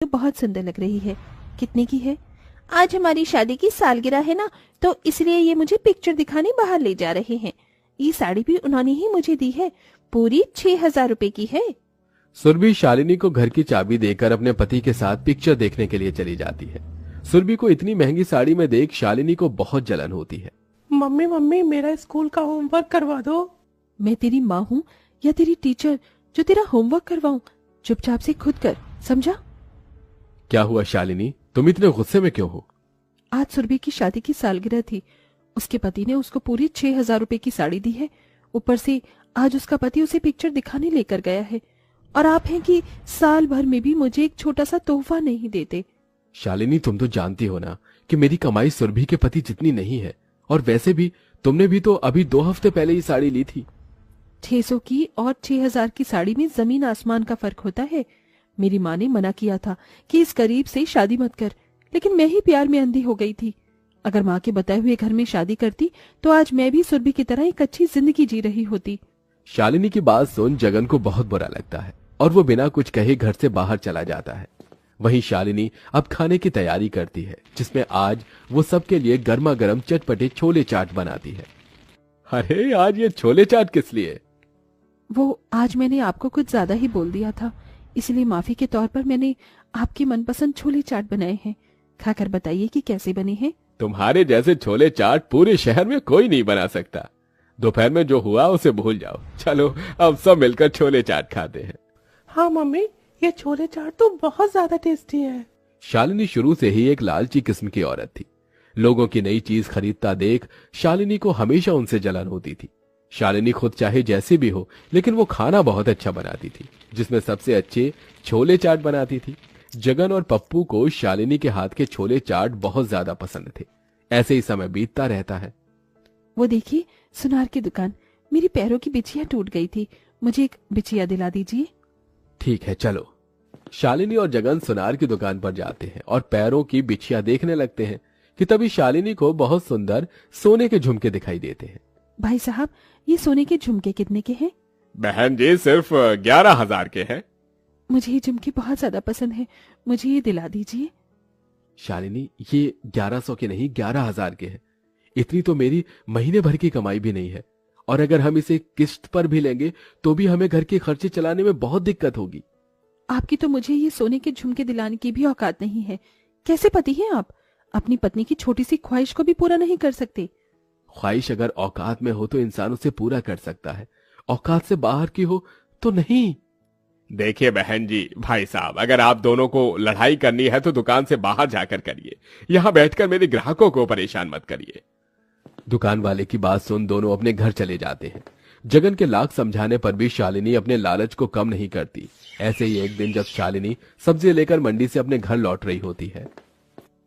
बहुत सुंदर लग रही है। कितने की है? आज हमारी शादी की सालगिरह है ना, तो इसलिए ये मुझे पिक्चर दिखाने बाहर ले जा रहे हैं। ये साड़ी भी उन्होंने ही मुझे दी है, पूरी 6,000 रुपए की है। सुरभि शालिनी को घर की चाबी देकर अपने पति के साथ पिक्चर देखने के लिए चली जाती है। सुरभि को इतनी महंगी साड़ी में देख शालिनी को बहुत जलन होती है। मम्मी मम्मी, मेरा स्कूल का होमवर्क करवा दो। मैं तेरी माँ हूँ या तेरी टीचर जो तेरा होमवर्क करवाऊं? चुपचाप से खुद कर, समझा? क्या हुआ शालिनी, तुम इतने गुस्से में क्यों हो? आज सुरभि की शादी की सालगिरह थी। उसके पति ने उसको पूरी 6,000 रुपए की साड़ी दी है। ऊपर से आज उसका पति उसे पिक्चर दिखाने लेकर गया है, और आप हैं कि साल भर में भी मुझे एक छोटा सा तोहफा नहीं देते। शालिनी, तुम तो जानती हो ना कि मेरी कमाई सुरभि के पति जितनी नहीं है, और वैसे भी तुमने भी तो अभी 2 हफ्ते पहले ही साड़ी ली थी। 600 की और 6,000 की साड़ी में जमीन आसमान का फर्क होता है। मेरी माँ ने मना किया था कि इस गरीब से शादी मत कर, लेकिन मैं ही प्यार में अंधी हो गई थी। अगर माँ के बताए हुए घर में शादी करती तो आज मैं भी सुरभि की तरह एक अच्छी जिंदगी जी रही होती। शालिनी की बात सुन जगन को बहुत बुरा लगता है और वो बिना कुछ कहे घर से बाहर चला जाता है। वहीं शालिनी अब खाने की तैयारी करती है, जिसमें आज वो सबके लिए गर्मा गर्म चटपटे छोले चाट बनाती है। अरे आज ये छोले चाट किस लिए? वो आज मैंने आपको कुछ ज्यादा ही बोल दिया था, इसलिए माफी के तौर पर मैंने आपके मनपसंद छोले चाट बनाए हैं। खाकर बताइए कि कैसे बने हैं। तुम्हारे जैसे छोले चाट पूरे शहर में कोई नहीं बना सकता। दोपहर में जो हुआ उसे भूल जाओ। चलो अब सब मिलकर छोले चाट खाते हैं। हाँ मम्मी, ये छोले चाट तो बहुत ज्यादा टेस्टी है। शालिनी शुरू से ही एक लालची किस्म की औरत थी। लोगों की नई चीज खरीदता देख शालिनी को हमेशा उनसे जलन होती थी। शालिनी खुद चाहे जैसी भी हो, लेकिन वो खाना बहुत अच्छा बनाती थी, जिसमें सबसे अच्छे छोले चाट बनाती थी। जगन और पप्पू को शालिनी के हाथ के छोले चाट बहुत ज्यादा पसंद थे। ऐसे ही समय बीतता रहता है। वो देखिए, सुनार की दुकान। मेरी पैरों की बिछिया टूट गई थी, मुझे एक बिछिया दिला दीजिए। ठीक है, चलो। शालिनी और जगन सुनार की दुकान पर जाते हैं और पैरों की बिछिया देखने लगते हैं कि तभी शालिनी को बहुत सुंदर सोने के झुमके दिखाई देते हैं। भाई साहब, ये सोने के झुमके कितने के हैं? बहन जी, सिर्फ 11,000 के हैं। मुझे ये झुमके बहुत ज्यादा पसंद है, मुझे ये दिला दीजिए। शालिनी, ये 1100 के नहीं 11,000 के हैं। इतनी तो मेरी महीने भर की कमाई भी नहीं है, और अगर हम इसे किस्त पर भी लेंगे तो भी हमें घर के खर्चे चलाने में बहुत दिक्कत होगी। आपकी तो मुझे ये सोने के झुमके दिलाने की भी औकात नहीं है। कैसे पति हैं आप? अपनी पत्नी की छोटी सी ख्वाहिश को भी पूरा नहीं कर सकते। ख्वाहिश अगर औकात में हो तो इंसान उसे पूरा कर सकता है, औकात से बाहर की हो तो नहीं। देखिए बहन जी, भाई साहब, अगर आप दोनों को लड़ाई करनी है तो दुकान से बाहर जाकर करिए, यहाँ बैठकर मेरे ग्राहकों को परेशान मत करिए। दुकान वाले की बात सुन दोनों अपने घर चले जाते हैं। जगन के लाख समझाने पर भी शालिनी अपने लालच को कम नहीं करती। ऐसे ही एक दिन जब शालिनी सब्जी लेकर मंडी से अपने घर लौट रही होती है।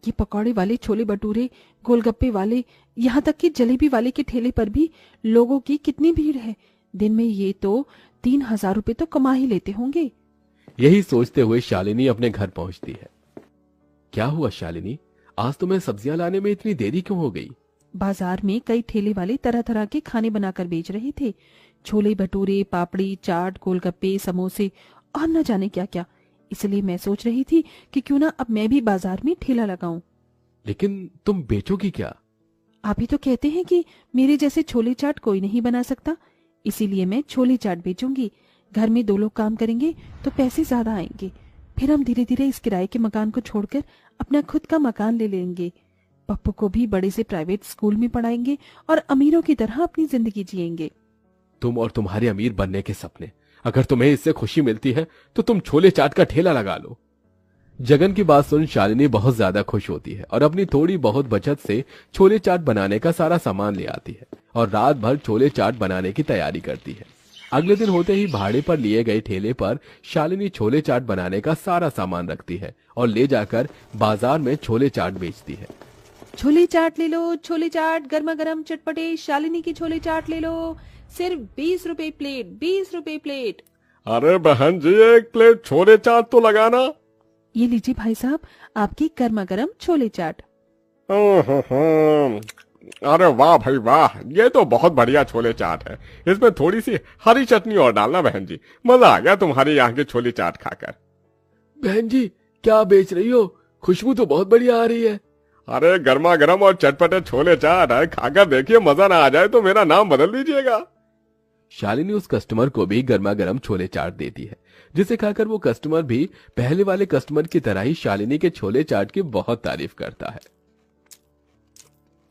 ये पकौड़े वाले, छोले भटूरे, गोलगप्पे वाले, यहाँ तक कि जलेबी वाले के ठेले पर भी लोगों की कितनी भीड़ है। दिन में ये तो 3,000 रुपए तो कमा ही लेते होंगे। यही सोचते हुए शालिनी अपने घर पहुंचती है। क्या हुआ शालिनी, आज तुम्हें सब्जियां लाने में इतनी देरी क्यों हो गई? बाजार में कई ठेले वाले तरह तरह के खाने बनाकर बेच रहे थे। छोले भटूरे, पापड़ी चाट, गोलगप्पे, समोसे और न जाने क्या क्या। इसलिए मैं सोच रही थी कि क्यों ना अब मैं भी बाजार में ठेला लगाऊं। लेकिन तुम बेचोगी क्या? आप ही तो कहते हैं कि मेरे जैसे छोले चाट कोई नहीं बना सकता, इसीलिए मैं छोले चाट बेचूंगी। घर में 2 लोग काम करेंगे तो पैसे ज्यादा आएंगे। फिर हम धीरे धीरे इस किराए के मकान को छोड़कर अपना खुद का मकान ले लेंगे। पप्पू को भी बड़े से प्राइवेट स्कूल में पढ़ाएंगे और अमीरों की तरह अपनी जिंदगी जिएंगे। तुम और तुम्हारे अमीर बनने के सपने, अगर तुम्हें इससे खुशी मिलती है तो तुम छोले चाट का ठेला लगा लो। जगन की बात सुन शालिनी बहुत ज्यादा खुश होती है और अपनी थोड़ी बहुत बचत से छोले चाट बनाने का सारा सामान ले आती है और रात भर छोले चाट बनाने की तैयारी करती है। अगले दिन होते ही भाड़े पर लिए गए ठेले पर शालिनी छोले चाट बनाने का सारा सामान रखती है और ले जाकर बाजार में छोले चाट बेचती है। छोले चाट ले लो, छोले चाट गर्मा गर्म चटपटे शालिनी की छोले चाट ले लो, सिर्फ 20 रुपए प्लेट, 20 रुपए प्लेट। अरे बहन जी, 1 प्लेट छोले चाट तो लगाना। ये लीजिए भाई साहब, आपकी गर्मा गर्म छोले चाट। अरे वाह भाई वाह, ये तो बहुत बढ़िया छोले चाट है। इसमें थोड़ी सी हरी चटनी और डालना बहन जी, मजा आ गया तुम्हारे यहाँ के छोले चाट खाकर। बहन जी, क्या बेच रही हो? खुशबू तो बहुत बढ़िया आ रही है। अरे गर्मा गर्म और चटपटे छोले चाट है, खाकर देखिए, मजा ना आ जाए तो मेरा नाम बदल दीजिएगा। शालिनी उस कस्टमर को भी गर्मा गर्म छोले चाट देती है, जिसे खाकर वो कस्टमर भी पहले वाले कस्टमर की तरह ही शालिनी के छोले चाट की बहुत तारीफ करता है।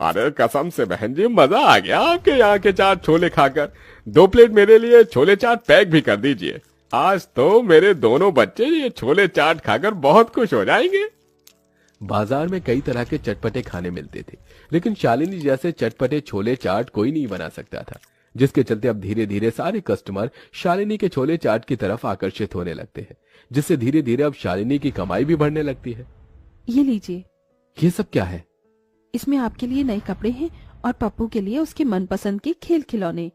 अरे कसम से बहन जी, मजा आ गया आपके यहाँ के चाट छोले खाकर। 2 प्लेट मेरे लिए छोले चाट पैक भी कर दीजिए। आज तो मेरे दोनों बच्चे ये छोले चाट खाकर बहुत खुश हो जाएंगे। बाजार में कई तरह के चटपटे खाने मिलते थे, लेकिन शालिनी जैसे चटपटे छोले चाट कोई नहीं बना सकता था, जिसके चलते अब धीरे धीरे सारे कस्टमर शालिनी के छोले चाट की तरफ आकर्षित होने लगते हैं, जिससे धीरे धीरे अब शालिनी की कमाई भी बढ़ने लगती है। ये लीजिए। ये सब क्या है? इसमें आपके लिए नए कपड़े हैं और पप्पू के लिए उसके मनपसंद के खेल खिलौने।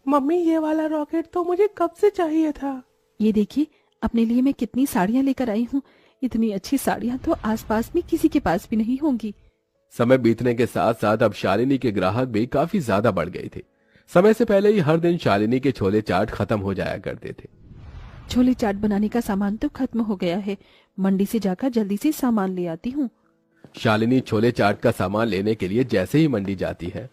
मम्मी ये वाला रॉकेट तो मुझे कब से चाहिए था। ये देखिए, अपने लिए मैं कितनी साड़ियाँ लेकर आई हूँ। इतनी अच्छी साड़ियाँ तो आसपास में किसी के पास भी नहीं होंगी। समय बीतने के साथ साथ अब शालिनी के ग्राहक भी काफी ज्यादा बढ़ गए थे। समय से पहले ही हर दिन शालिनी के छोले चाट खत्म हो जाया करते थे। छोले चाट बनाने का सामान तो खत्म हो गया है, मंडी से जाकर जल्दी से सामान ले आती हूँ। शालिनी छोले चाट का सामान लेने के लिए जैसे ही मंडी जाती है,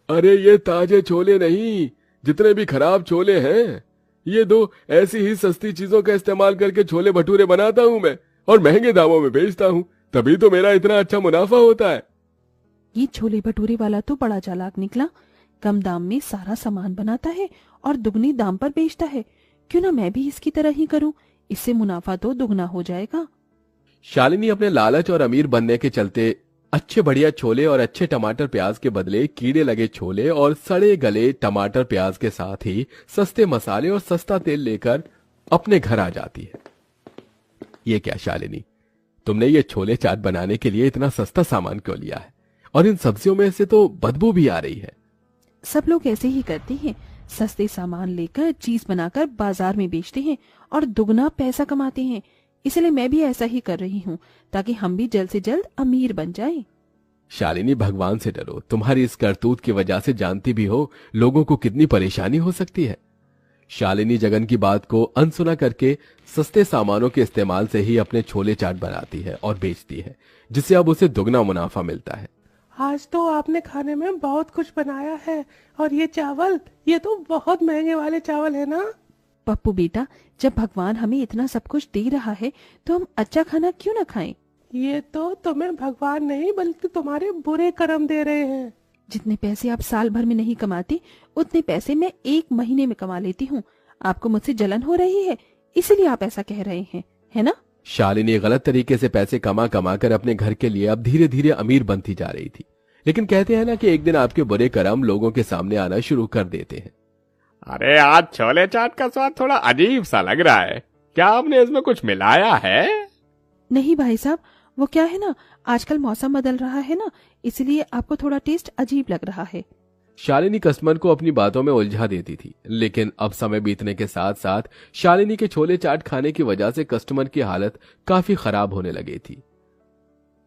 अरे ये ताजे छोले नहीं, जितने भी खराब छोले हैं, ये 2 ऐसी ही सस्ती चीजों का इस्तेमाल करके छोले भटूरे बनाता हूँ मैं और महंगे दामों में बेचता हूँ, तभी तो मेरा इतना अच्छा मुनाफा होता है। ये छोले भटूरे वाला तो बड़ा चालाक निकला। कम दाम में सारा सामान बनाता है और दुगनी दाम पर बेचता है। क्यों ना मैं भी इसकी तरह ही करूं, इससे मुनाफा तो दुगना हो जाएगा। शालिनी अपने लालच और अमीर बनने के चलते अच्छे बढ़िया छोले और अच्छे टमाटर प्याज के बदले कीड़े लगे छोले और सड़े गले टमाटर प्याज के साथ ही सस्ते मसाले और सस्ता तेल लेकर अपने घर आ जाती है। ये क्या शालिनी, तुमने ये छोले चाट बनाने के लिए इतना सस्ता सामान क्यों लिया है? और इन सब्जियों में से तो बदबू भी आ रही है। सब लोग ऐसे ही करते हैं, सस्ते सामान लेकर चीज बनाकर बाजार में बेचते हैं और दुगना पैसा कमाते हैं। इसलिए मैं भी ऐसा ही कर रही हूँ, ताकि हम भी जल्द से जल्द अमीर बन जाएं। शालिनी, भगवान से डरो। तुम्हारी इस करतूत की वजह से जानती भी हो लोगों को कितनी परेशानी हो सकती है। शालिनी जगन की बात को अनसुना करके सस्ते सामानों के इस्तेमाल से ही अपने छोले चाट बनाती है और बेचती है, जिससे अब उसे दुगना मुनाफा मिलता है। आज तो आपने खाने में बहुत कुछ बनाया है, और ये चावल, ये तो बहुत महंगे वाले चावल है ना। पप्पू बेटा, जब भगवान हमें इतना सब कुछ दे रहा है तो हम अच्छा खाना क्यों ना खाएं? ये तो तुम्हें भगवान नहीं बल्कि तुम्हारे बुरे कर्म दे रहे हैं। जितने पैसे आप साल भर में नहीं कमाते, उतने पैसे मैं 1 महीने में कमा लेती हूँ। आपको मुझसे जलन हो रही है, इसीलिए आप ऐसा कह रहे हैं, है ना? शालिनी गलत तरीके से पैसे कमा कमा कर अपने घर के लिए अब धीरे धीरे अमीर बनती जा रही थी, लेकिन कहते हैं ना कि एक दिन आपके बुरे कर्म लोगों के सामने आना शुरू कर देते हैं। अरे आज छोले चाट का स्वाद थोड़ा अजीब सा लग रहा है, क्या आपने इसमें कुछ मिलाया है? नहीं भाई साहब, वो क्या है ना, आजकल मौसम बदल रहा है ना, इसलिए आपको थोड़ा टेस्ट अजीब लग रहा है। शालिनी कस्टमर को अपनी बातों में उलझा देती थी, लेकिन अब समय बीतने के साथ साथ शालिनी के छोले चाट खाने की वजह से कस्टमर की हालत काफी खराब होने लगी थी।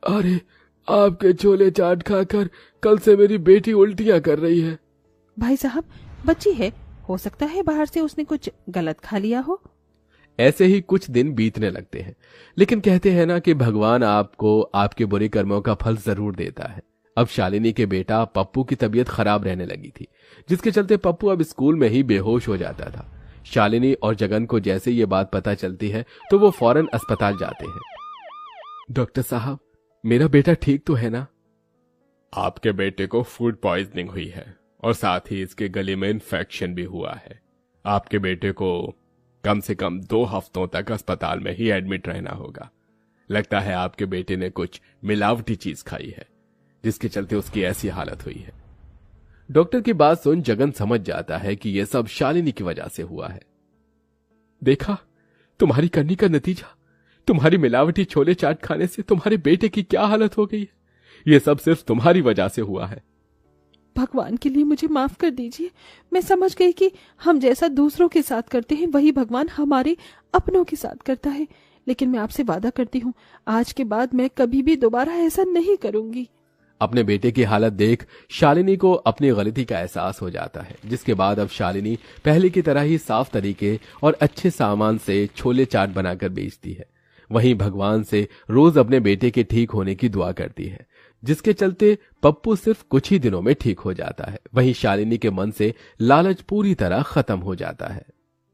अरे आपके छोले चाट खाकर कल से मेरी बेटी उल्टियां कर रही है। भाई साहब, बच्ची है, हो सकता है बाहर से उसने कुछ गलत खा लिया हो। ऐसे ही कुछ दिन बीतने लगते हैं, लेकिन कहते हैं ना कि भगवान आपको आपके बुरे कर्मों का फल जरूर देता है। अब शालिनी के बेटा पप्पू की तबीयत खराब रहने लगी थी, जिसके चलते पप्पू अब स्कूल में ही बेहोश हो जाता था। शालिनी और जगन को जैसे ये बात पता चलती है तो वो फौरन अस्पताल जाते हैं। डॉक्टर साहब, मेरा बेटा ठीक तो है ना? आपके बेटे को फूड पॉइजनिंग हुई है और साथ ही इसके गले में इन्फेक्शन भी हुआ है। आपके बेटे को कम से कम 2 हफ्तों तक अस्पताल में ही एडमिट रहना होगा। लगता है आपके बेटे ने कुछ मिलावटी चीज खाई है, जिसके चलते उसकी ऐसी हालत हुई है। डॉक्टर की बात सुन जगन समझ जाता है कि यह सब शालिनी की वजह से हुआ है। देखा, तुम्हारी करनी का नतीजा, तुम्हारी मिलावटी छोले चाट खाने से तुम्हारे बेटे की क्या हालत हो गई है। यह सब सिर्फ तुम्हारी वजह से हुआ है। भगवान के लिए मुझे माफ कर दीजिए। मैं समझ गई कि हम जैसा दूसरों के साथ करते हैं वही भगवान हमारे अपनों के साथ करता है, लेकिन मैं आपसे वादा करती हूँ आज के बाद मैं कभी भी दोबारा ऐसा नहीं करूंगी। अपने बेटे की हालत देख शालिनी को अपनी गलती का एहसास हो जाता है, जिसके बाद अब शालिनी पहले की तरह ही साफ तरीके और अच्छे सामान से छोले चाट बनाकर बेचती है। वहीं भगवान से रोज अपने बेटे के ठीक होने की दुआ करती है, जिसके चलते पप्पू सिर्फ कुछ ही दिनों में ठीक हो जाता है। वहीं शालिनी के मन से लालच पूरी तरह खत्म हो जाता है।